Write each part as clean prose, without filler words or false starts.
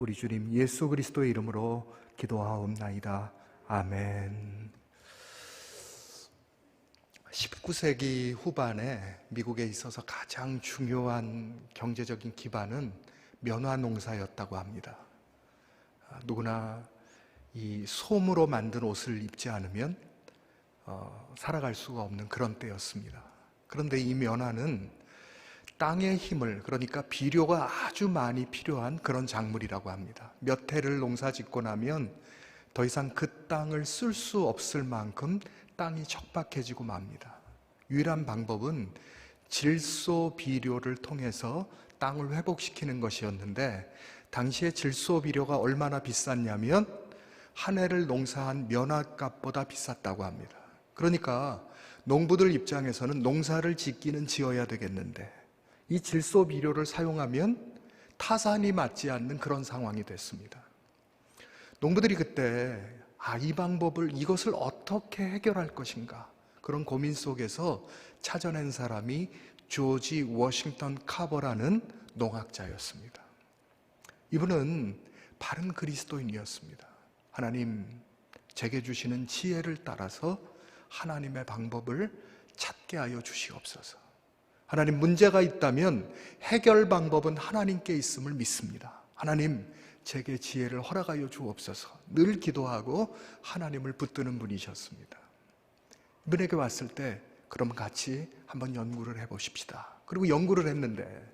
우리 주님 예수 그리스도의 이름으로 기도하옵나이다. 아멘. 19세기 후반에 미국에 있어서 가장 중요한 경제적인 기반은 면화 농사였다고 합니다. 누구나 이 솜으로 만든 옷을 입지 않으면 살아갈 수가 없는 그런 때였습니다. 그런데 이 면화는 땅의 힘을, 그러니까 비료가 아주 많이 필요한 그런 작물이라고 합니다. 몇 해를 농사 짓고 나면 더 이상 그 땅을 쓸 수 없을 만큼 땅이 척박해지고 맙니다. 유일한 방법은 질소 비료를 통해서 땅을 회복시키는 것이었는데, 당시에 질소 비료가 얼마나 비쌌냐면 한 해를 농사한 면화값보다 비쌌다고 합니다. 그러니까 농부들 입장에서는 농사를 짓기는 지어야 되겠는데 이 질소 비료를 사용하면 타산이 맞지 않는 그런 상황이 됐습니다. 농부들이 그때 이것을 어떻게 해결할 것인가, 그런 고민 속에서 찾아낸 사람이 조지 워싱턴 카버라는 농학자였습니다. 이분은 바른 그리스도인이었습니다. 하나님, 제게 주시는 지혜를 따라서 하나님의 방법을 찾게 하여 주시옵소서. 하나님, 문제가 있다면 해결 방법은 하나님께 있음을 믿습니다. 하나님, 제게 지혜를 허락하여 주옵소서. 늘 기도하고 하나님을 붙드는 분이셨습니다. 이분에게 왔을 때 그럼 같이 한번 연구를 해보십시다. 그리고 연구를 했는데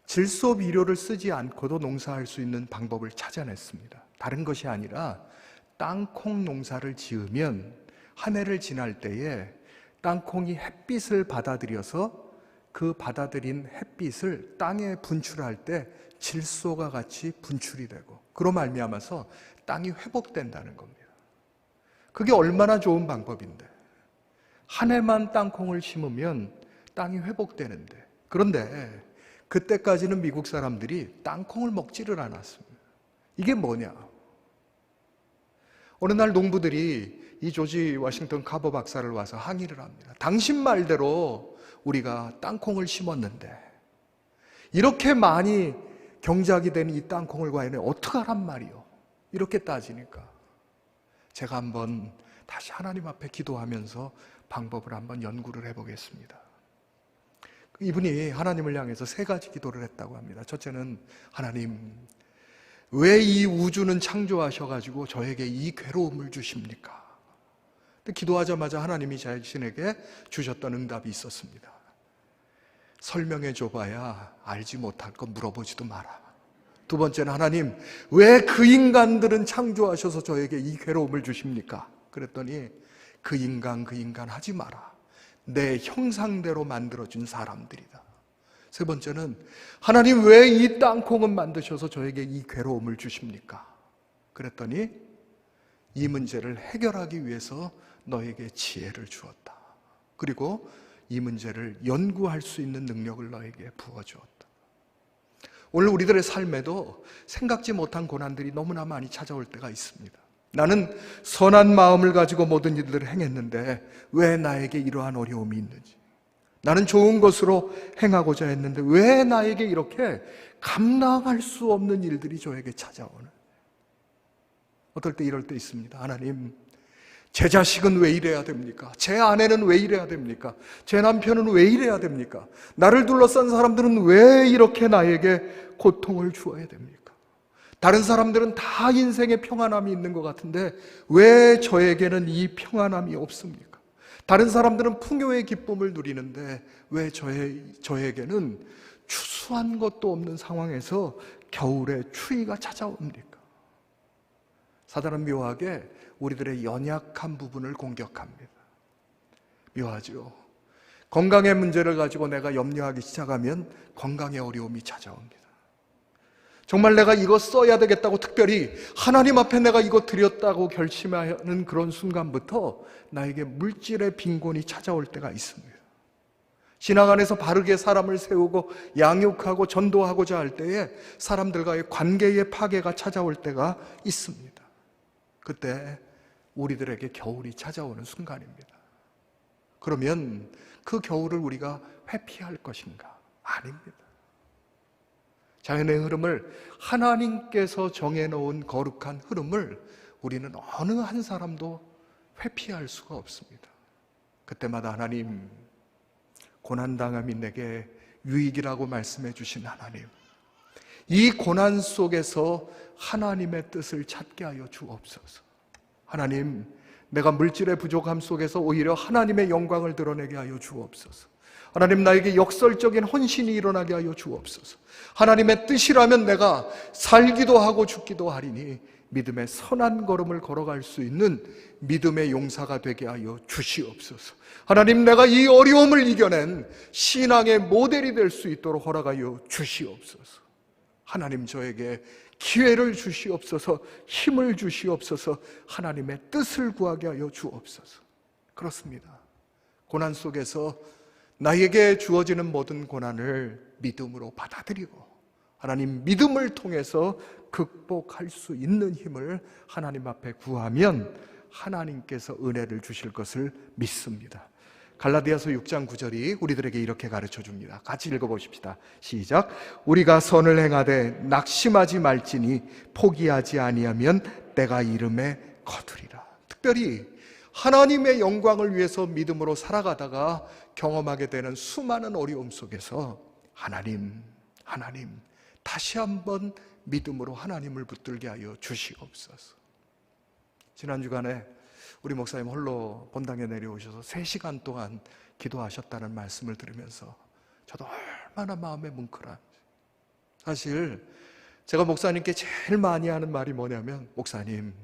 질소 비료를 쓰지 않고도 농사할 수 있는 방법을 찾아냈습니다. 다른 것이 아니라 땅콩 농사를 지으면 한 해를 지날 때에 땅콩이 햇빛을 받아들여서 그 받아들인 햇빛을 땅에 분출할 때 질소가 같이 분출이 되고, 그로 말미암아서 땅이 회복된다는 겁니다. 그게 얼마나 좋은 방법인데, 한 해만 땅콩을 심으면 땅이 회복되는데, 그런데 그때까지는 미국 사람들이 땅콩을 먹지를 않았습니다. 이게 뭐냐? 어느 날 농부들이 이 조지 워싱턴 카버 박사를 와서 항의를 합니다. 당신 말대로 우리가 땅콩을 심었는데 이렇게 많이 경작이 된 이 땅콩을 과연 어떡하란 말이요? 이렇게 따지니까 제가 한번 다시 하나님 앞에 기도하면서 방법을 한번 연구를 해보겠습니다. 이분이 하나님을 향해서 3가지 기도를 했다고 합니다. 첫째는, 하나님, 왜 이 우주는 창조하셔가지고 저에게 이 괴로움을 주십니까? 기도하자마자 하나님이 자신에게 주셨던 응답이 있었습니다. 설명해 줘봐야 알지 못할 거 물어보지도 마라. 두 번째는, 하나님, 왜 그 인간들은 창조하셔서 저에게 이 괴로움을 주십니까? 그랬더니 그 인간 하지 마라. 내 형상대로 만들어준 사람들이다. 세 번째는, 하나님, 왜 이 땅콩은 만드셔서 저에게 이 괴로움을 주십니까? 그랬더니 이 문제를 해결하기 위해서 너에게 지혜를 주었다. 그리고 이 문제를 연구할 수 있는 능력을 너에게 부어주었다. 오늘 우리들의 삶에도 생각지 못한 고난들이 너무나 많이 찾아올 때가 있습니다. 나는 선한 마음을 가지고 모든 일들을 행했는데 왜 나에게 이러한 어려움이 있는지, 나는 좋은 것으로 행하고자 했는데 왜 나에게 이렇게 감당할 수 없는 일들이 저에게 찾아오는, 어떨 때 이럴 때 있습니다. 하나님, 제 자식은 왜 이래야 됩니까? 제 아내는 왜 이래야 됩니까? 제 남편은 왜 이래야 됩니까? 나를 둘러싼 사람들은 왜 이렇게 나에게 고통을 주어야 됩니까? 다른 사람들은 다 인생에 평안함이 있는 것 같은데 왜 저에게는 이 평안함이 없습니까? 다른 사람들은 풍요의 기쁨을 누리는데 왜 저에게는 추수한 것도 없는 상황에서 겨울에 추위가 찾아옵니까? 사단은 묘하게 우리들의 연약한 부분을 공격합니다. 묘하죠. 건강의 문제를 가지고 내가 염려하기 시작하면 건강의 어려움이 찾아옵니다. 정말 내가 이거 써야 되겠다고 특별히 하나님 앞에 내가 이거 드렸다고 결심하는 그런 순간부터 나에게 물질의 빈곤이 찾아올 때가 있습니다. 신앙 안에서 바르게 사람을 세우고 양육하고 전도하고자 할 때에 사람들과의 관계의 파괴가 찾아올 때가 있습니다. 그때 우리들에게 겨울이 찾아오는 순간입니다. 그러면 그 겨울을 우리가 회피할 것인가? 아닙니다. 자연의 흐름을, 하나님께서 정해놓은 거룩한 흐름을 우리는 어느 한 사람도 회피할 수가 없습니다. 그때마다 하나님, 고난당함이 내게 유익이라고 말씀해 주신 하나님, 이 고난 속에서 하나님의 뜻을 찾게 하여 주옵소서. 하나님, 내가 물질의 부족함 속에서 오히려 하나님의 영광을 드러내게 하여 주옵소서. 하나님, 나에게 역설적인 헌신이 일어나게 하여 주옵소서. 하나님의 뜻이라면 내가 살기도 하고 죽기도 하리니 믿음의 선한 걸음을 걸어갈 수 있는 믿음의 용사가 되게 하여 주시옵소서. 하나님, 내가 이 어려움을 이겨낸 신앙의 모델이 될 수 있도록 허락하여 주시옵소서. 하나님, 저에게 기회를 주시옵소서. 힘을 주시옵소서. 하나님의 뜻을 구하게 하여 주옵소서. 그렇습니다. 고난 속에서 나에게 주어지는 모든 고난을 믿음으로 받아들이고 하나님 믿음을 통해서 극복할 수 있는 힘을 하나님 앞에 구하면 하나님께서 은혜를 주실 것을 믿습니다. 갈라디아서 6장 9절이 우리들에게 이렇게 가르쳐 줍니다. 같이 읽어보십시다. 시작. 우리가 선을 행하되 낙심하지 말지니 포기하지 아니하면 때가 이름에 거두리라. 특별히 하나님의 영광을 위해서 믿음으로 살아가다가 경험하게 되는 수많은 어려움 속에서 하나님 다시 한번 믿음으로 하나님을 붙들게 하여 주시옵소서. 지난 주간에 우리 목사님 홀로 본당에 내려오셔서 3시간 동안 기도하셨다는 말씀을 들으면서 저도 얼마나 마음에 뭉클한지. 사실 제가 목사님께 제일 많이 하는 말이 뭐냐면, 목사님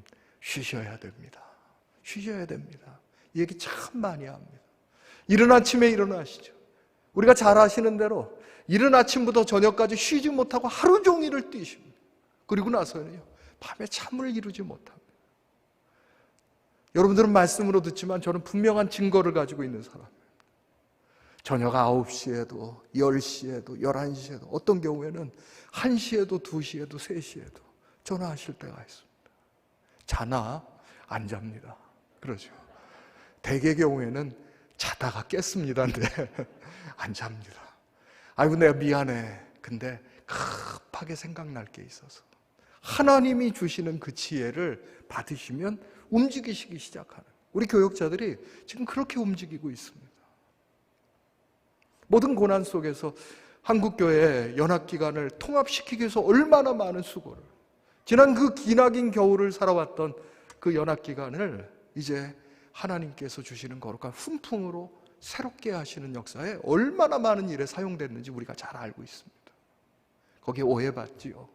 쉬셔야 됩니다. 쉬셔야 됩니다. 이 얘기 참 많이 합니다. 이른 아침에 일어나시죠. 우리가 잘 아시는 대로 이른 아침부터 저녁까지 쉬지 못하고 하루 종일을 뛰십니다. 그리고 나서는요, 밤에 잠을 이루지 못합니다. 여러분들은 말씀으로 듣지만 저는 분명한 증거를 가지고 있는 사람입니다. 저녁 9시에도 10시에도 11시에도 어떤 경우에는 1시에도 2시에도 3시에도 전화하실 때가 있습니다. 자나? 안 잡니다. 그러죠. 대개 경우에는 자다가 깼습니다인데 안 잡니다. 아이고 내가 미안해. 근데 급하게 생각날 게 있어서 하나님이 주시는 그 지혜를 받으시면 움직이시기 시작하는, 우리 교역자들이 지금 그렇게 움직이고 있습니다. 모든 고난 속에서 한국교회 연합기관을 통합시키기 위해서 얼마나 많은 수고를, 지난 그 기나긴 겨울을 살아왔던 그 연합기관을 이제 하나님께서 주시는 거룩한 훈풍으로 새롭게 하시는 역사에 얼마나 많은 일에 사용됐는지 우리가 잘 알고 있습니다. 거기에 오해받지요.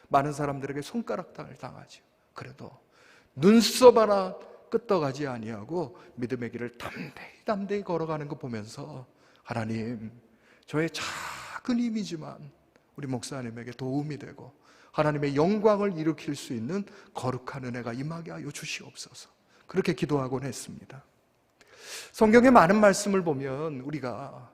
많은 사람들에게 손가락당을 당하지요. 그래도 눈썹 하나 끄떡하지 아니하고 믿음의 길을 담대히 걸어가는 거 보면서 하나님, 저의 작은 힘이지만 우리 목사님에게 도움이 되고 하나님의 영광을 일으킬 수 있는 거룩한 은혜가 임하게 하여 주시옵소서. 그렇게 기도하곤 했습니다. 성경의 많은 말씀을 보면 우리가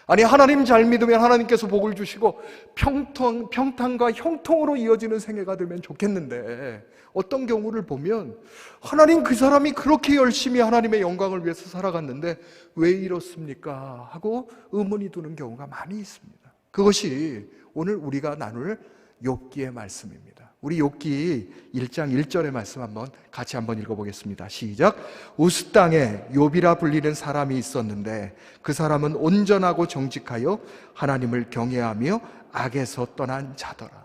하나님 잘 믿으면 하나님께서 복을 주시고 평탄과 형통으로 이어지는 생애가 되면 좋겠는데, 어떤 경우를 보면 하나님, 그 사람이 그렇게 열심히 하나님의 영광을 위해서 살아갔는데 왜 이렇습니까? 하고 의문이 드는 경우가 많이 있습니다. 그것이 오늘 우리가 나눌 욥기의 말씀입니다. 우리 욥기 1장 1절의 말씀 같이 한번 읽어보겠습니다. 시작. 우스 땅에 욥이라 불리는 사람이 있었는데 그 사람은 온전하고 정직하여 하나님을 경외하며 악에서 떠난 자더라.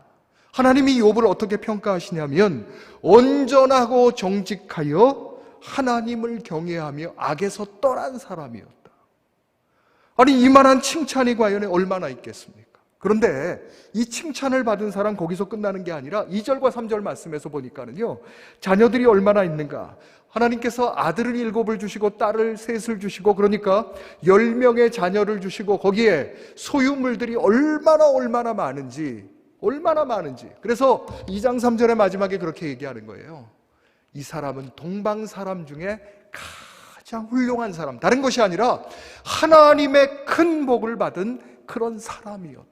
하나님이 욥을 어떻게 평가하시냐면 온전하고 정직하여 하나님을 경외하며 악에서 떠난 사람이었다. 아니, 이만한 칭찬이 과연 얼마나 있겠습니까? 그런데 이 칭찬을 받은 사람 거기서 끝나는 게 아니라 2절과 3절 말씀에서 보니까는요, 자녀들이 얼마나 있는가. 하나님께서 아들을 7을 주시고 딸을 3을 주시고, 그러니까 10명의 자녀를 주시고 거기에 소유물들이 얼마나 많은지. 그래서 2장 3절의 마지막에 그렇게 얘기하는 거예요. 이 사람은 동방 사람 중에 가장 훌륭한 사람, 다른 것이 아니라 하나님의 큰 복을 받은 그런 사람이었다.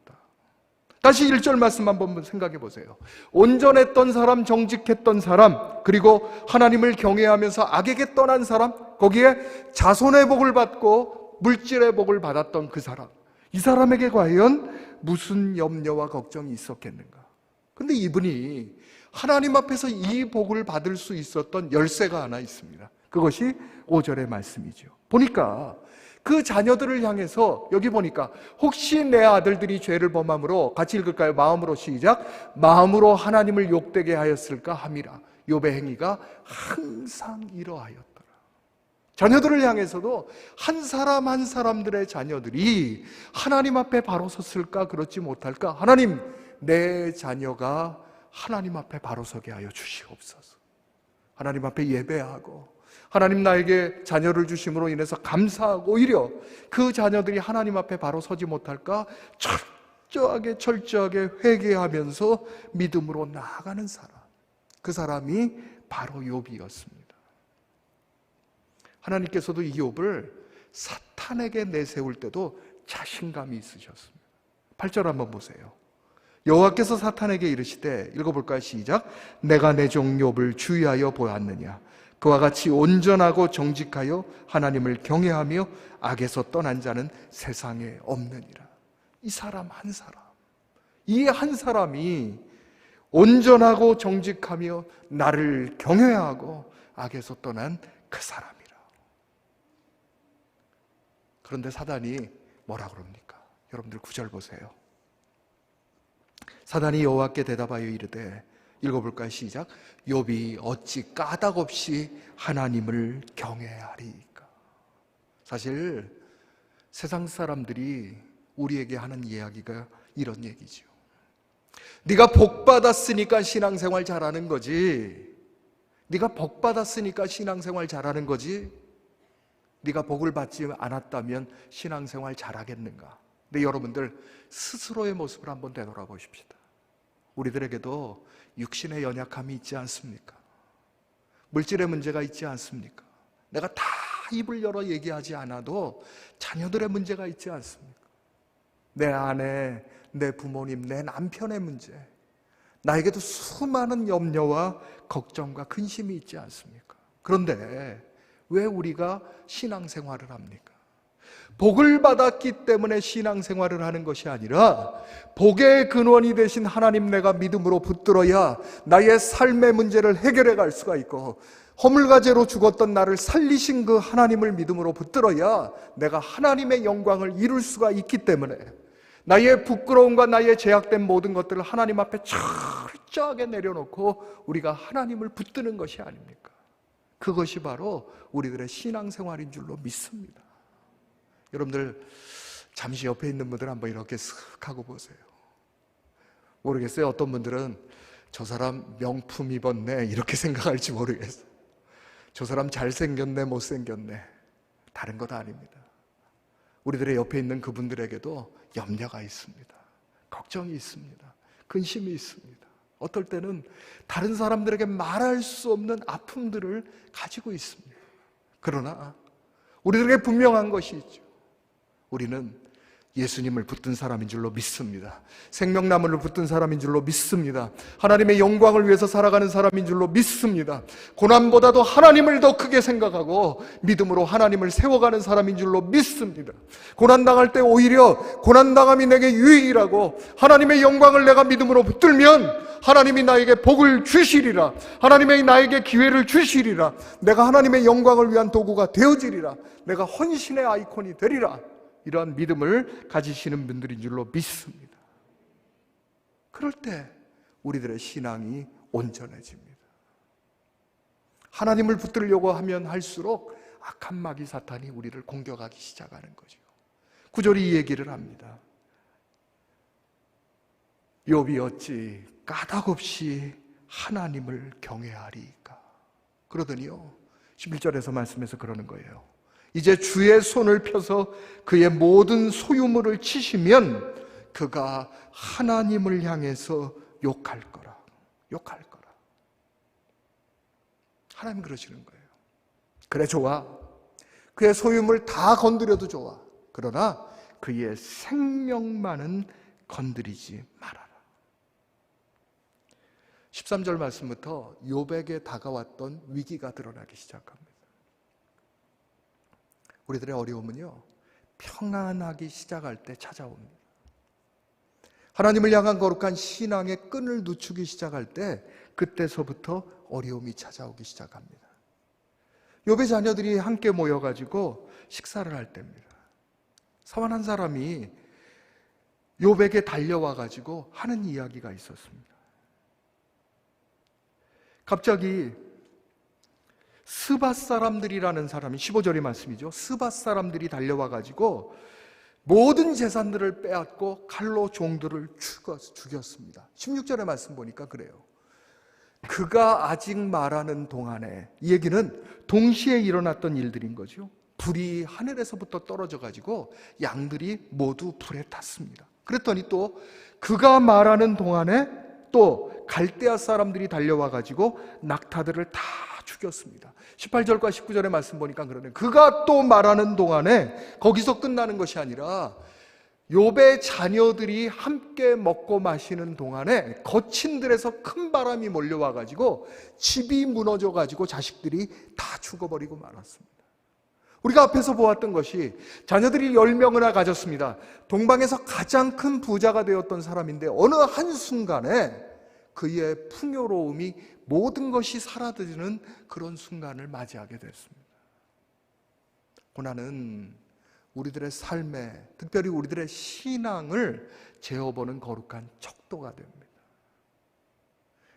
다시 1절 말씀 한번 생각해 보세요. 온전했던 사람, 정직했던 사람, 그리고 하나님을 경외하면서 악에게 떠난 사람, 거기에 자손의 복을 받고 물질의 복을 받았던 그 사람, 이 사람에게 과연 무슨 염려와 걱정이 있었겠는가? 근데 이분이 하나님 앞에서 이 복을 받을 수 있었던 열쇠가 하나 있습니다. 그것이 5절의 말씀이죠. 보니까 그 자녀들을 향해서 여기 보니까 혹시 내 아들들이 죄를 범함으로, 같이 읽을까요? 마음으로 시작. 마음으로 하나님을 욕되게 하였을까 함이라. 욥의 행위가 항상 이러하였더라. 자녀들을 향해서도 한 사람 한 사람들의 자녀들이 하나님 앞에 바로 섰을까 그렇지 못할까? 하나님, 내 자녀가 하나님 앞에 바로 서게 하여 주시옵소서. 하나님 앞에 예배하고 하나님 나에게 자녀를 주심으로 인해서 감사하고 오히려 그 자녀들이 하나님 앞에 바로 서지 못할까 철저하게 회개하면서 믿음으로 나아가는 사람, 그 사람이 바로 욥이었습니다. 하나님께서도 이 욥을 사탄에게 내세울 때도 자신감이 있으셨습니다. 8절 한번 보세요. 여호와께서 사탄에게 이르시되, 읽어볼까요? 시작. 내가 내 종 욥을 주의하여 보았느냐? 그와 같이 온전하고 정직하여 하나님을 경외하며 악에서 떠난 자는 세상에 없느니라. 이 사람 한 사람, 이 한 사람이 온전하고 정직하며 나를 경외하고 악에서 떠난 그 사람이라. 그런데 사단이 뭐라 그럽니까? 여러분들 9절 보세요. 사단이 여호와께 대답하여 이르되, 읽어볼까요? 시작. 욥이 어찌 까닭없이 하나님을 경외하리까? 사실 세상 사람들이 우리에게 하는 이야기가 이런 얘기죠. 네가 복 받았으니까 신앙생활 잘하는 거지. 네가 복 받았으니까 신앙생활 잘하는 거지. 네가 복을 받지 않았다면 신앙생활 잘하겠는가? 근데 여러분들 스스로의 모습을 한번 되돌아보십시다. 우리들에게도 육신의 연약함이 있지 않습니까? 물질의 문제가 있지 않습니까? 내가 다 입을 열어 얘기하지 않아도 자녀들의 문제가 있지 않습니까? 내 아내, 내 부모님, 내 남편의 문제, 나에게도 수많은 염려와 걱정과 근심이 있지 않습니까? 그런데 왜 우리가 신앙생활을 합니까? 복을 받았기 때문에 신앙생활을 하는 것이 아니라 복의 근원이 되신 하나님 내가 믿음으로 붙들어야 나의 삶의 문제를 해결해 갈 수가 있고, 허물과제로 죽었던 나를 살리신 그 하나님을 믿음으로 붙들어야 내가 하나님의 영광을 이룰 수가 있기 때문에 나의 부끄러움과 나의 제약된 모든 것들을 하나님 앞에 철저하게 내려놓고 우리가 하나님을 붙드는 것이 아닙니까? 그것이 바로 우리들의 신앙생활인 줄로 믿습니다. 여러분들 잠시 옆에 있는 분들 한번 이렇게 쓱 하고 보세요. 모르겠어요. 어떤 분들은 저 사람 명품 입었네 이렇게 생각할지 모르겠어요. 저 사람 잘생겼네 못생겼네, 다른 것 아닙니다. 우리들의 옆에 있는 그분들에게도 염려가 있습니다. 걱정이 있습니다. 근심이 있습니다. 어떨 때는 다른 사람들에게 말할 수 없는 아픔들을 가지고 있습니다. 그러나 우리들에게 분명한 것이 있죠. 우리는 예수님을 붙든 사람인 줄로 믿습니다. 생명나무를 붙든 사람인 줄로 믿습니다. 하나님의 영광을 위해서 살아가는 사람인 줄로 믿습니다. 고난보다도 하나님을 더 크게 생각하고 믿음으로 하나님을 세워가는 사람인 줄로 믿습니다. 고난당할 때 오히려 고난당함이 내게 유익이라고 하나님의 영광을 내가 믿음으로 붙들면 하나님이 나에게 복을 주시리라. 하나님이 나에게 기회를 주시리라. 내가 하나님의 영광을 위한 도구가 되어지리라. 내가 헌신의 아이콘이 되리라. 이러한 믿음을 가지시는 분들인 줄로 믿습니다. 그럴 때 우리들의 신앙이 온전해집니다. 하나님을 붙들려고 하면 할수록 악한 마귀 사탄이 우리를 공격하기 시작하는 거죠. 9절이 이 얘기를 합니다. 욥이 어찌 까닭없이 하나님을 경외하리까? 그러더니요 11절에서 말씀해서 그러는 거예요. 이제 주의 손을 펴서 그의 모든 소유물을 치시면 그가 하나님을 향해서 욕할 거라. 욕할 거라. 하나님 그러시는 거예요. 그래 좋아. 그의 소유물 다 건드려도 좋아. 그러나 그의 생명만은 건드리지 말아라. 13절 말씀부터 욥에게 다가왔던 위기가 드러나기 시작합니다. 우리들의 어려움은요, 평안하기 시작할 때 찾아옵니다. 하나님을 향한 거룩한 신앙의 끈을 늦추기 시작할 때 그때서부터 어려움이 찾아오기 시작합니다. 욥의 자녀들이 함께 모여가지고 식사를 할 때입니다. 사환 한 사람이 욥에게 달려와가지고 하는 이야기가 있었습니다. 갑자기 스밧 사람들이라는 사람이 15절의 말씀이죠. 스밧 사람들이 달려와가지고 모든 재산들을 빼앗고 칼로 종들을 죽였습니다. 16절의 말씀 보니까 그래요. 그가 아직 말하는 동안에, 이 얘기는 동시에 일어났던 일들인 거죠. 불이 하늘에서부터 떨어져가지고 양들이 모두 불에 탔습니다. 그랬더니 또 그가 말하는 동안에 또 갈대아 사람들이 달려와가지고 낙타들을 다 죽였습니다. 18절과 19절의 말씀 보니까 그러네요. 그가 또 말하는 동안에 거기서 끝나는 것이 아니라 욥의 자녀들이 함께 먹고 마시는 동안에 거친들에서 큰 바람이 몰려와가지고 집이 무너져가지고 자식들이 다 죽어버리고 말았습니다. 우리가 앞에서 보았던 것이 자녀들이 10명이나 가졌습니다. 동방에서 가장 큰 부자가 되었던 사람인데 어느 한순간에 그의 풍요로움이 모든 것이 사라지는 그런 순간을 맞이하게 됐습니다. 고난은 우리들의 삶에, 특별히 우리들의 신앙을 재어보는 거룩한 척도가 됩니다.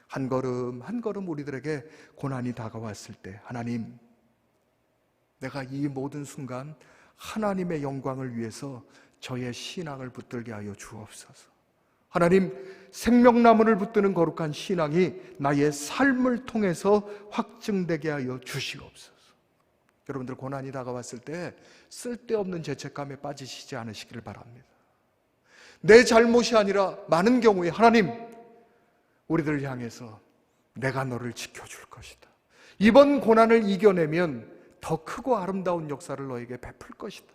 한 걸음 한 걸음 우리들에게 고난이 다가왔을 때 하나님, 내가 이 모든 순간 하나님의 영광을 위해서 저의 신앙을 붙들게 하여 주옵소서. 하나님, 생명나무를 붙드는 거룩한 신앙이 나의 삶을 통해서 확증되게 하여 주시옵소서. 여러분들 고난이 다가왔을 때 쓸데없는 죄책감에 빠지시지 않으시기를 바랍니다. 내 잘못이 아니라 많은 경우에 하나님, 우리들을 향해서 내가 너를 지켜줄 것이다. 이번 고난을 이겨내면 더 크고 아름다운 역사를 너에게 베풀 것이다.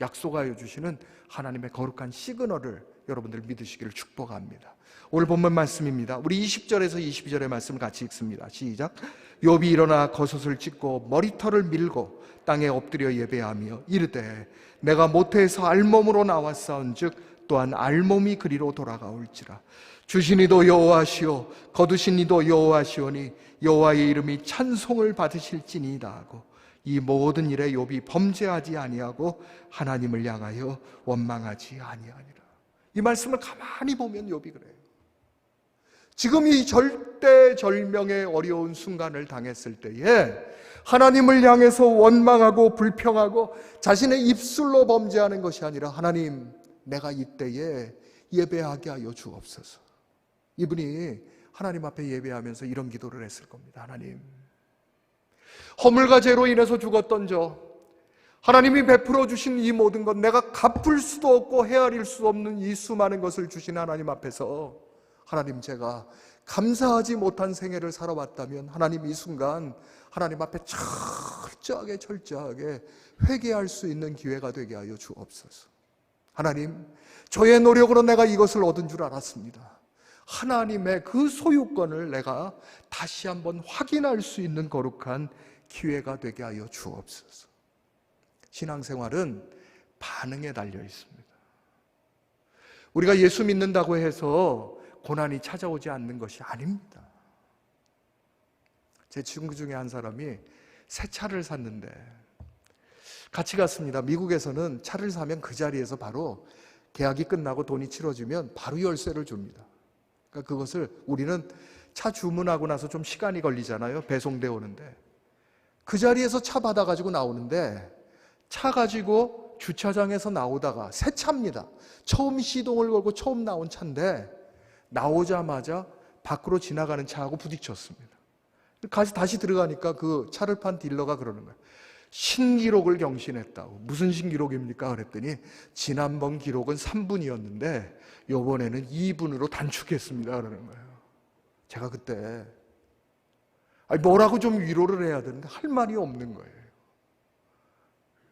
약속하여 주시는 하나님의 거룩한 시그널을 여러분들 믿으시기를 축복합니다. 오늘 본문 말씀입니다. 우리 20절에서 22절의 말씀을 같이 읽습니다. 시작. 욥이 일어나 겉옷을 찢고 머리털을 밀고 땅에 엎드려 예배하며 이르되 내가 모태에서 알몸으로 나왔사온즉 또한 알몸이 그리로 돌아가올지라. 주신 이도 여호와시오 거두신 이도 여호와시오니 여호와의 이름이 찬송을 받으실지니이다 하고 이 모든 일에 욥이 범죄하지 아니하고 하나님을 향하여 원망하지 아니하니라. 이 말씀을 가만히 보면 욥이 그래요. 지금 이 절대절명의 어려운 순간을 당했을 때에 하나님을 향해서 원망하고 불평하고 자신의 입술로 범죄하는 것이 아니라 하나님, 내가 이때에 예배하게 하여 주옵소서. 이분이 하나님 앞에 예배하면서 이런 기도를 했을 겁니다. 하나님, 허물과 죄로 인해서 죽었던 저, 하나님이 베풀어 주신 이 모든 것, 내가 갚을 수도 없고 헤아릴 수 없는 이 수많은 것을 주신 하나님 앞에서 하나님, 제가 감사하지 못한 생애를 살아왔다면 하나님, 이 순간 하나님 앞에 철저하게 회개할 수 있는 기회가 되게 하여 주옵소서. 하나님, 저의 노력으로 내가 이것을 얻은 줄 알았습니다. 하나님의 그 소유권을 내가 다시 한번 확인할 수 있는 거룩한 기회가 되게 하여 주옵소서. 신앙생활은 반응에 달려 있습니다. 우리가 예수 믿는다고 해서 고난이 찾아오지 않는 것이 아닙니다. 제 친구 중에 한 사람이 새 차를 샀는데 같이 갔습니다. 미국에서는 차를 사면 그 자리에서 바로 계약이 끝나고 돈이 치러지면 바로 열쇠를 줍니다. 그러니까 그것을 우리는 차 주문하고 나서 좀 시간이 걸리잖아요. 배송돼 오는데. 그 자리에서 차 받아가지고 나오는데 차 가지고 주차장에서 나오다가 새 차입니다. 처음 시동을 걸고 처음 나온 차인데 나오자마자 밖으로 지나가는 차하고 부딪혔습니다. 다시 들어가니까 그 차를 판 딜러가 그러는 거예요. 신기록을 경신했다고. 무슨 신기록입니까? 그랬더니 지난번 기록은 3분이었는데 이번에는 2분으로 단축했습니다. 그러는 거예요. 제가 그때 뭐라고 좀 위로를 해야 되는데 할 말이 없는 거예요.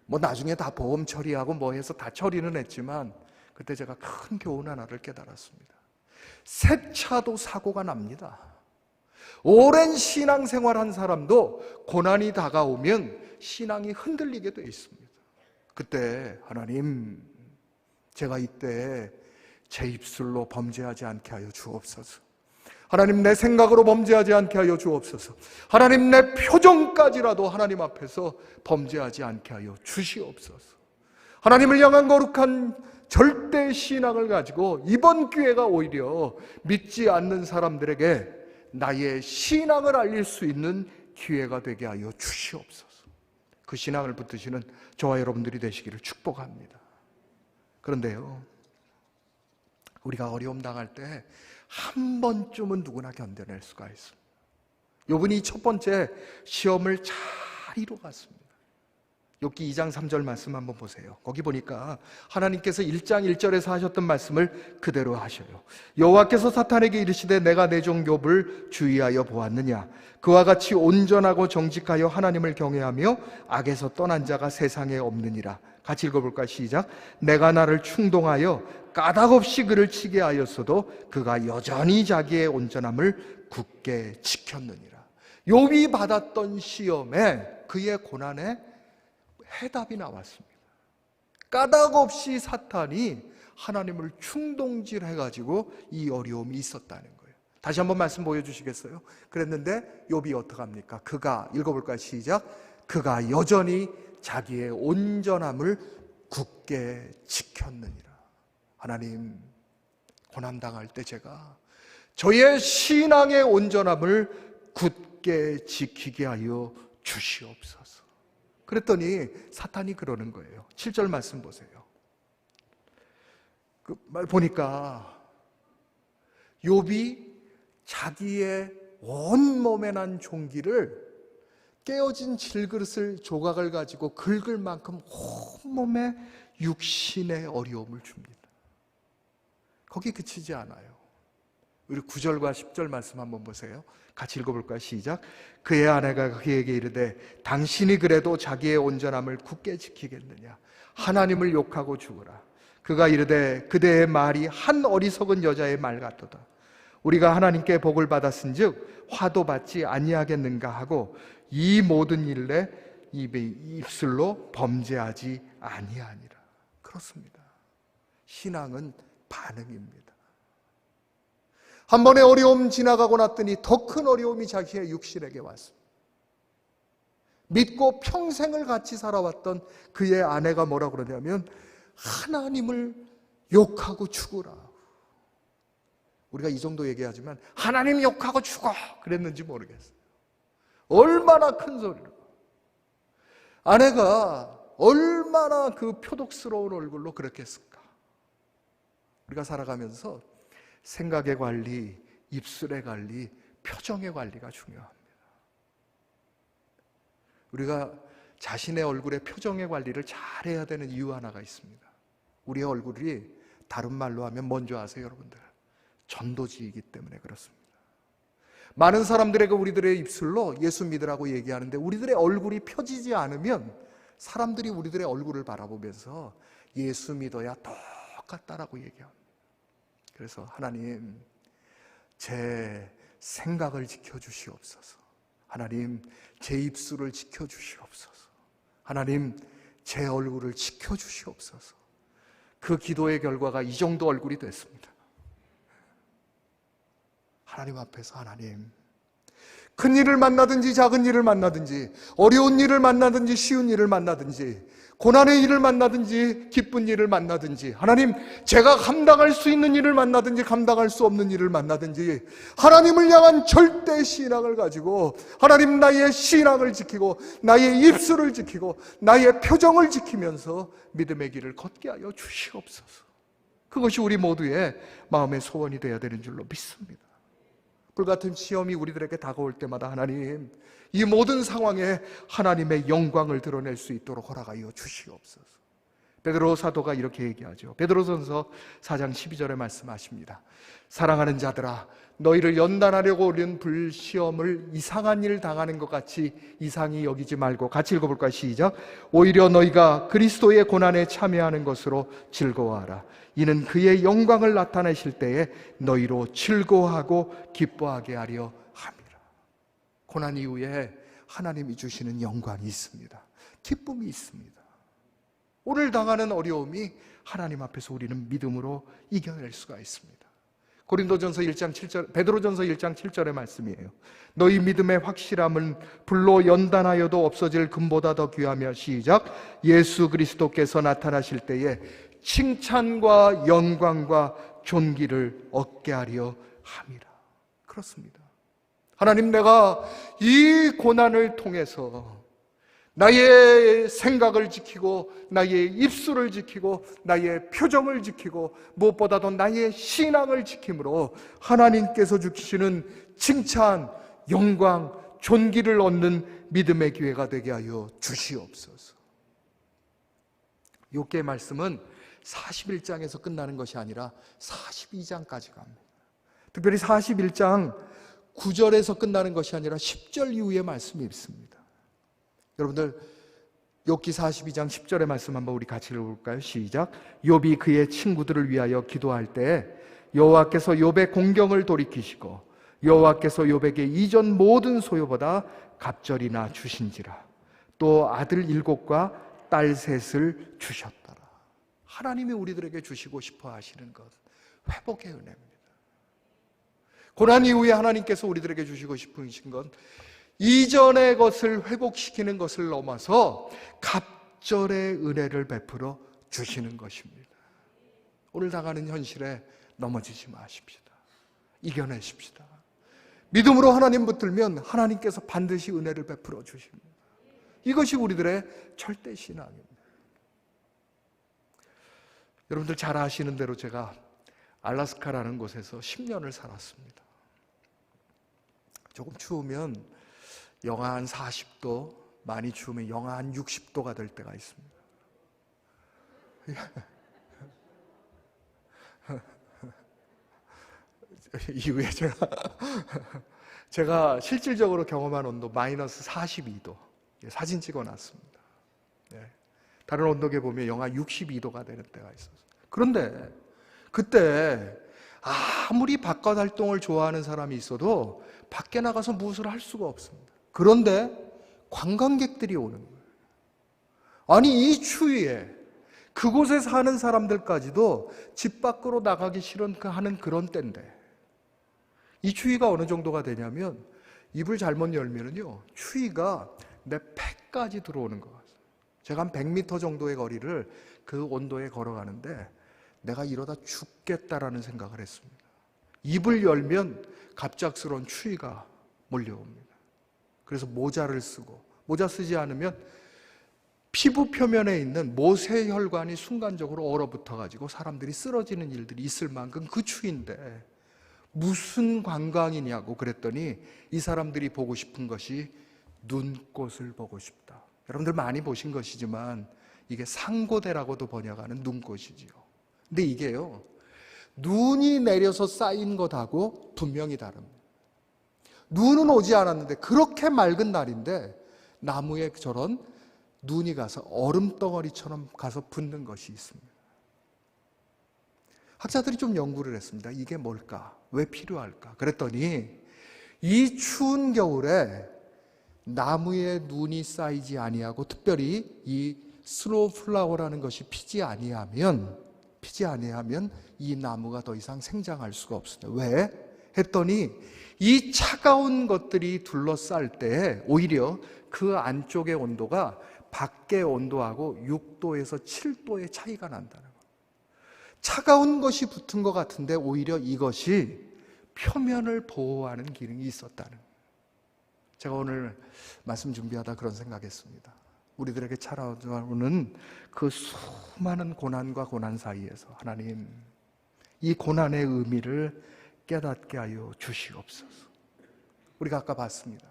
나중에 다 보험 처리하고 뭐 해서 다 처리는 했지만 그때 제가 큰 교훈 하나를 깨달았습니다. 새 차도 사고가 납니다. 오랜 신앙생활 한 사람도 고난이 다가오면 신앙이 흔들리게 되어 있습니다. 그때 하나님, 제가 이때 제 입술로 범죄하지 않게 하여 주옵소서. 하나님, 내 생각으로 범죄하지 않게 하여 주옵소서. 하나님, 내 표정까지라도 하나님 앞에서 범죄하지 않게 하여 주시옵소서. 하나님을 향한 거룩한 절대 신앙을 가지고 이번 기회가 오히려 믿지 않는 사람들에게 나의 신앙을 알릴 수 있는 기회가 되게 하여 주시옵소서. 그 신앙을 붙드시는 저와 여러분들이 되시기를 축복합니다. 그런데요, 우리가 어려움 당할 때 한 번쯤은 누구나 견뎌낼 수가 있습니다. 욥은 이 첫 번째 시험을 잘 이뤄갔습니다. 욥기 2장 3절 말씀 한번 보세요. 거기 보니까 하나님께서 1장 1절에서 하셨던 말씀을 그대로 하셔요. 여호와께서 사탄에게 이르시되 내가 내 종 욥을 주의하여 보았느냐. 그와 같이 온전하고 정직하여 하나님을 경외하며 악에서 떠난 자가 세상에 없느니라. 같이 읽어볼까요? 시작. 내가 나를 충동하여 까닭없이 그를 치게 하였어도 그가 여전히 자기의 온전함을 굳게 지켰느니라. 욥이 받았던 시험에 그의 고난에 해답이 나왔습니다. 까닭없이 사탄이 하나님을 충동질해가지고 이 어려움이 있었다는 거예요. 다시 한번 말씀 보여주시겠어요? 그랬는데 욥이 어떡합니까? 그가, 읽어볼까요? 시작. 그가 여전히 자기의 온전함을 굳게 지켰느니라. 하나님, 고난당할 때 제가 저의 신앙의 온전함을 굳게 지키게 하여 주시옵소서. 그랬더니 사탄이 그러는 거예요. 7절 말씀 보세요. 그 말 보니까 욥이 자기의 온몸에 난 종기를 깨어진 질그릇을 조각을 가지고 긁을 만큼 온몸에 육신의 어려움을 줍니다. 거기 그치지 않아요. 우리 9절과 10절 말씀 한번 보세요. 같이 읽어볼까요? 시작. 그의 아내가 그에게 이르되 당신이 그래도 자기의 온전함을 굳게 지키겠느냐. 하나님을 욕하고 죽으라. 그가 이르되 그대의 말이 한 어리석은 여자의 말 같도다. 우리가 하나님께 복을 받았은즉 화도 받지 아니하겠는가 하고 이 모든 일에 입술로 범죄하지 아니하니라. 그렇습니다. 신앙은 반응입니다. 한 번의 어려움 지나가고 났더니 더 큰 어려움이 자기의 육신에게 왔습니다. 믿고 평생을 같이 살아왔던 그의 아내가 뭐라 그러냐면 하나님을 욕하고 죽으라. 우리가 이 정도 얘기하지만 하나님 욕하고 죽어 그랬는지 모르겠어요. 얼마나 큰 소리로. 아내가 얼마나 그 표독스러운 얼굴로 그렇게 했을까. 우리가 살아가면서 생각의 관리, 입술의 관리, 표정의 관리가 중요합니다. 우리가 자신의 얼굴의 표정의 관리를 잘해야 되는 이유 하나가 있습니다. 우리의 얼굴이 다른 말로 하면 뭔지 아세요, 여러분들? 전도지이기 때문에 그렇습니다. 많은 사람들에게 우리들의 입술로 예수 믿으라고 얘기하는데 우리들의 얼굴이 펴지지 않으면 사람들이 우리들의 얼굴을 바라보면서 예수 믿어야 똑같다라고 얘기합니다. 그래서 하나님, 제 생각을 지켜주시옵소서. 하나님, 제 입술을 지켜주시옵소서. 하나님, 제 얼굴을 지켜주시옵소서. 그 기도의 결과가 이 정도 얼굴이 됐습니다. 하나님 앞에서 하나님, 큰 일을 만나든지 작은 일을 만나든지 어려운 일을 만나든지 쉬운 일을 만나든지 고난의 일을 만나든지 기쁜 일을 만나든지 하나님, 제가 감당할 수 있는 일을 만나든지 감당할 수 없는 일을 만나든지 하나님을 향한 절대 신앙을 가지고 하나님, 나의 신앙을 지키고 나의 입술을 지키고 나의 표정을 지키면서 믿음의 길을 걷게 하여 주시옵소서. 그것이 우리 모두의 마음의 소원이 되어야 되는 줄로 믿습니다. 불같은 시험이 우리들에게 다가올 때마다 하나님, 이 모든 상황에 하나님의 영광을 드러낼 수 있도록 허락하여 주시옵소서. 베드로 사도가 이렇게 얘기하죠. 베드로전서 4장 12절에 말씀하십니다. 사랑하는 자들아, 너희를 연단하려고 오는 불시험을 이상한 일 당하는 것 같이 이상히 여기지 말고, 같이 읽어볼까요? 시작. 오히려 너희가 그리스도의 고난에 참여하는 것으로 즐거워하라. 이는 그의 영광을 나타내실 때에 너희로 즐거워하고 기뻐하게 하려 함이라. 고난 이후에 하나님이 주시는 영광이 있습니다. 기쁨이 있습니다. 오늘 당하는 어려움이 하나님 앞에서 우리는 믿음으로 이겨낼 수가 있습니다. 고린도전서 1장 7절, 베드로전서 1장 7절의 말씀이에요. 너희 믿음의 확실함은 불로 연단하여도 없어질 금보다 더 귀하며, 시작, 예수 그리스도께서 나타나실 때에 칭찬과 영광과 존귀를 얻게 하려 함이라. 그렇습니다. 하나님, 내가 이 고난을 통해서 나의 생각을 지키고 나의 입술을 지키고 나의 표정을 지키고 무엇보다도 나의 신앙을 지킴으로 하나님께서 주시는 칭찬, 영광, 존귀를 얻는 믿음의 기회가 되게 하여 주시옵소서. 욥기의 말씀은 41장에서 끝나는 것이 아니라 42장까지 갑니다. 특별히 41장 9절에서 끝나는 것이 아니라 10절 이후의 말씀이 있습니다. 여러분들, 욥기 42장 10절의 말씀 한번 우리 같이 읽어볼까요? 시작. 욥이 그의 친구들을 위하여 기도할 때 여호와께서 욥의 공경을 돌이키시고 여호와께서 욥에게 이전 모든 소유보다 갑절이나 주신지라. 또 아들 7과 딸 3을 주셨더라. 하나님이 우리들에게 주시고 싶어 하시는 것, 회복의 은혜입니다. 고난 이후에 하나님께서 우리들에게 주시고 싶으신 건 이전의 것을 회복시키는 것을 넘어서 갑절의 은혜를 베풀어 주시는 것입니다. 오늘 당하는 현실에 넘어지지 마십시다. 이겨내십시다. 믿음으로 하나님 붙들면 하나님께서 반드시 은혜를 베풀어 주십니다. 이것이 우리들의 절대 신앙입니다. 여러분들 잘 아시는 대로 제가 알래스카라는 곳에서 10년을 살았습니다. 조금 추우면 영하 한 40도, 많이 추우면 영하 한 60도가 될 때가 있습니다. 이후에 제가 실질적으로 경험한 온도 마이너스 42도, 사진 찍어놨습니다. 다른 온도계 보면 영하 62도가 되는 때가 있었어요. 그런데 그때 아무리 바깥 활동을 좋아하는 사람이 있어도 밖에 나가서 무엇을 할 수가 없습니다. 그런데 관광객들이 오는 거예요. 아니, 이 추위에 그곳에 사는 사람들까지도 집 밖으로 나가기 싫어하는 그런 때인데, 이 추위가 어느 정도가 되냐면 입을 잘못 열면은요, 추위가 내 폐까지 들어오는 것 같아요. 제가 한 100m 정도의 거리를 그 온도에 걸어가는데 내가 이러다 죽겠다라는 생각을 했습니다. 입을 열면 갑작스러운 추위가 몰려옵니다. 그래서 모자를 쓰고, 모자 쓰지 않으면 피부 표면에 있는 모세혈관이 순간적으로 얼어붙어가지고 사람들이 쓰러지는 일들이 있을 만큼 그 추위인데 무슨 관광이냐고 그랬더니 이 사람들이 보고 싶은 것이 눈꽃을 보고 싶다. 여러분들 많이 보신 것이지만 이게 상고대라고도 번역하는 눈꽃이지요. 근데 이게요, 눈이 내려서 쌓인 것하고 분명히 다릅니다. 눈은 오지 않았는데 그렇게 맑은 날인데 나무에 저런 눈이 가서 얼음덩어리처럼 가서 붙는 것이 있습니다. 학자들이 좀 연구를 했습니다. 이게 뭘까? 왜 필요할까? 그랬더니 이 추운 겨울에 나무에 눈이 쌓이지 아니하고 특별히 이 스노우 플라워라는 것이 피지 아니하면 이 나무가 더 이상 생장할 수가 없습니다. 왜? 했더니 이 차가운 것들이 둘러쌀 때 오히려 그 안쪽의 온도가 밖의 온도하고 6도에서 7도의 차이가 난다는 거예요. 차가운 것이 붙은 것 같은데 오히려 이것이 표면을 보호하는 기능이 있었다는 거예요. 제가 오늘 말씀 준비하다 그런 생각했습니다. 우리들에게 찾아오는 그 수많은 고난과 고난 사이에서 하나님, 이 고난의 의미를 깨닫게 하여 주시옵소서. 우리가 아까 봤습니다.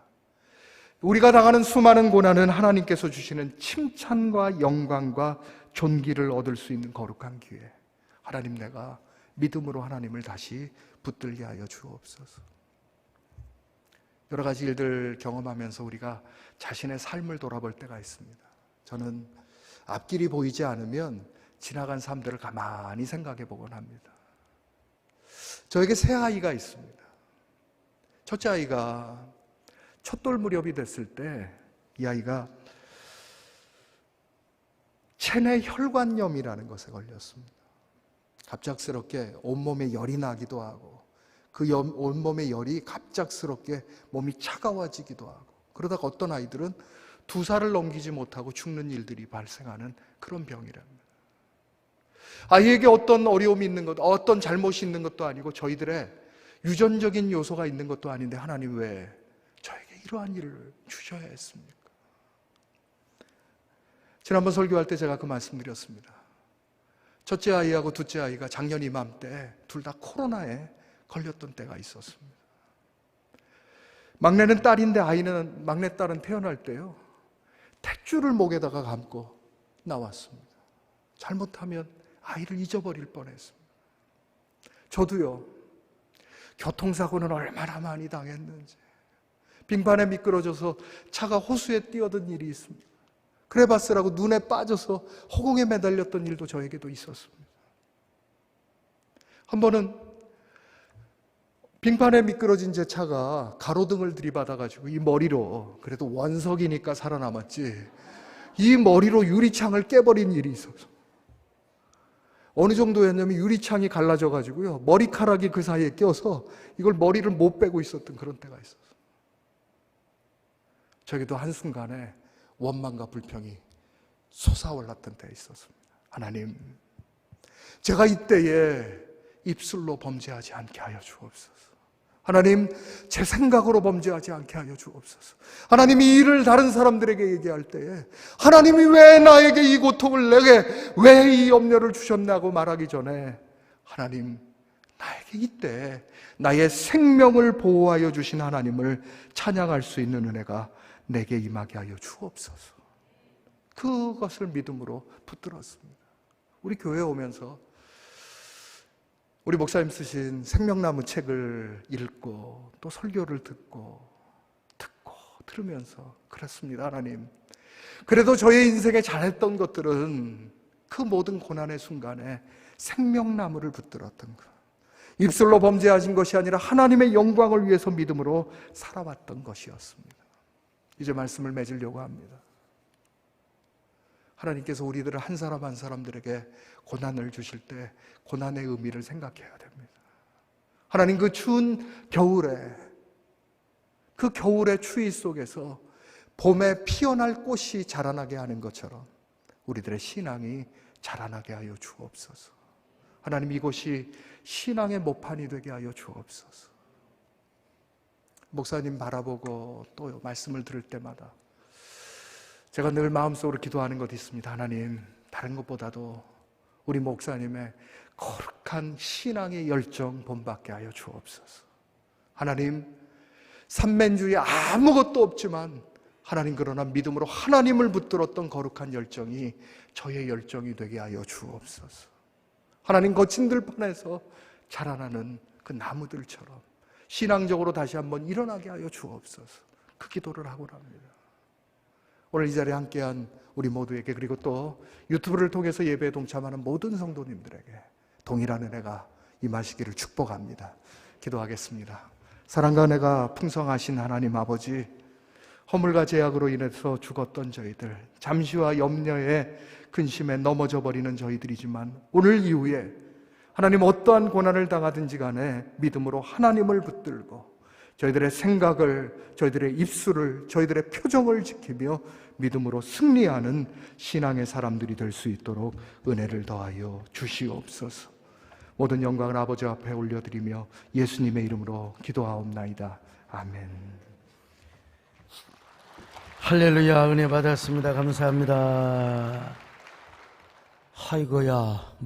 우리가 당하는 수많은 고난은 하나님께서 주시는 칭찬과 영광과 존귀를 얻을 수 있는 거룩한 기회. 하나님, 내가 믿음으로 하나님을 다시 붙들게 하여 주옵소서. 여러 가지 일들 경험하면서 우리가 자신의 삶을 돌아볼 때가 있습니다. 저는 앞길이 보이지 않으면 지나간 삶들을 가만히 생각해 보곤 합니다. 저에게 세 아이가 있습니다. 첫째 아이가 첫돌 무렵이 됐을 때 이 아이가 체내 혈관염이라는 것에 걸렸습니다. 갑작스럽게 온몸에 열이 나기도 하고 그 온몸의 열이 갑작스럽게 몸이 차가워지기도 하고, 그러다가 어떤 아이들은 2살을 넘기지 못하고 죽는 일들이 발생하는 그런 병이랍니다. 아이에게 어떤 어려움이 있는 것, 어떤 잘못이 있는 것도 아니고 저희들의 유전적인 요소가 있는 것도 아닌데 하나님 왜 저에게 이러한 일을 주셔야 했습니까? 지난번 설교할 때 제가 그 말씀드렸습니다. 첫째 아이하고 둘째 아이가 작년 이맘때 둘 다 코로나에 걸렸던 때가 있었습니다. 막내는 딸인데 막내딸은 태어날 때요, 탯줄을 목에다가 감고 나왔습니다. 잘못하면 아이를 잊어버릴 뻔했습니다. 저도요, 교통사고는 얼마나 많이 당했는지, 빙판에 미끄러져서 차가 호수에 뛰어든 일이 있습니다. 크레바스라고 눈에 빠져서 허공에 매달렸던 일도 저에게도 있었습니다. 한 번은 빙판에 미끄러진 제 차가 가로등을 들이받아가지고 이 머리로, 그래도 원석이니까 살아남았지, 이 머리로 유리창을 깨버린 일이 있어서, 어느 정도였냐면 유리창이 갈라져가지고요, 머리카락이 그 사이에 껴서 이걸 머리를 못 빼고 있었던 그런 때가 있었어요. 저에게도 한순간에 원망과 불평이 솟아올랐던 때가 있었습니다. 하나님, 제가 이때에 입술로 범죄하지 않게 하여 주옵소서. 하나님, 제 생각으로 범죄하지 않게 하여 주옵소서. 하나님, 이 일을 다른 사람들에게 얘기할 때에 하나님이 왜 나에게 이 고통을, 내게 왜 이 염려를 주셨나고 말하기 전에 하나님, 나에게 이때 나의 생명을 보호하여 주신 하나님을 찬양할 수 있는 은혜가 내게 임하게 하여 주옵소서. 그것을 믿음으로 붙들었습니다. 우리 교회에 오면서 우리 목사님 쓰신 생명나무 책을 읽고 또 설교를 듣고 들으면서 그렇습니다. 하나님, 그래도 저의 인생에 잘했던 것들은 그 모든 고난의 순간에 생명나무를 붙들었던 것, 입술로 범죄하신 것이 아니라 하나님의 영광을 위해서 믿음으로 살아왔던 것이었습니다. 이제 말씀을 맺으려고 합니다. 하나님께서 우리들을 한 사람 한 사람들에게 고난을 주실 때 고난의 의미를 생각해야 됩니다. 하나님, 그 추운 겨울에, 그 겨울의 추위 속에서 봄에 피어날 꽃이 자라나게 하는 것처럼 우리들의 신앙이 자라나게 하여 주옵소서. 하나님, 이곳이 신앙의 모판이 되게 하여 주옵소서. 목사님 바라보고 또 말씀을 들을 때마다 제가 늘 마음속으로 기도하는 것이 있습니다. 하나님, 다른 것보다도 우리 목사님의 거룩한 신앙의 열정 본받게 하여 주옵소서. 하나님, 삼면주의에 아무것도 없지만 하나님, 그러나 믿음으로 하나님을 붙들었던 거룩한 열정이 저의 열정이 되게 하여 주옵소서. 하나님, 거친 들판에서 자라나는 그 나무들처럼 신앙적으로 다시 한번 일어나게 하여 주옵소서. 그 기도를 하고 합니다. 오늘 이 자리에 함께한 우리 모두에게, 그리고 또 유튜브를 통해서 예배에 동참하는 모든 성도님들에게 동일한 은혜가 임하시기를 축복합니다. 기도하겠습니다. 사랑과 은혜가 풍성하신 하나님 아버지, 허물과 죄악으로 인해서 죽었던 저희들, 잠시와 염려에 근심에 넘어져 버리는 저희들이지만 오늘 이후에 하나님, 어떠한 고난을 당하든지 간에 믿음으로 하나님을 붙들고 저희들의 생각을, 저희들의 입술을, 저희들의 표정을 지키며 믿음으로 승리하는 신앙의 사람들이 될 수 있도록 은혜를 더하여 주시옵소서. 모든 영광을 아버지 앞에 올려드리며 예수님의 이름으로 기도하옵나이다. 아멘. 할렐루야, 은혜 받았습니다. 감사합니다. 아이고야,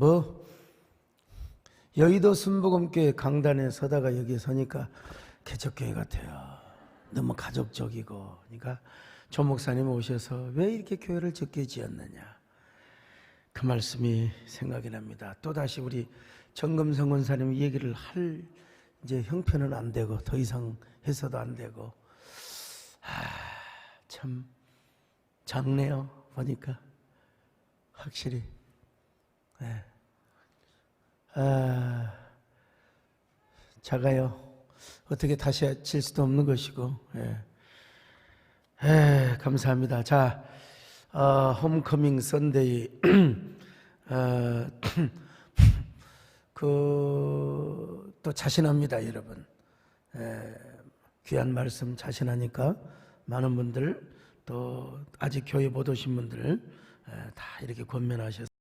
여의도 순복음교회 강단에 서다가 여기에 서니까 개척교회 같아요. 너무 가족적이고. 그러니까 조 목사님 오셔서 왜 이렇게 교회를 적게 지었느냐, 그 말씀이 생각이 납니다. 또다시 우리 정금성 원사님 얘기를 할 이제 형편은 안 되고 더 이상 해서도 안 되고, 참 작네요. 보니까 확실히. 네. 작아요. 어떻게 다시 질 수도 없는 것이고. 감사합니다. 자, 홈커밍 선데이 또 자신합니다, 여러분. 귀한 말씀 자신하니까 많은 분들 또 아직 교회 못 오신 분들 다 이렇게 권면하셔서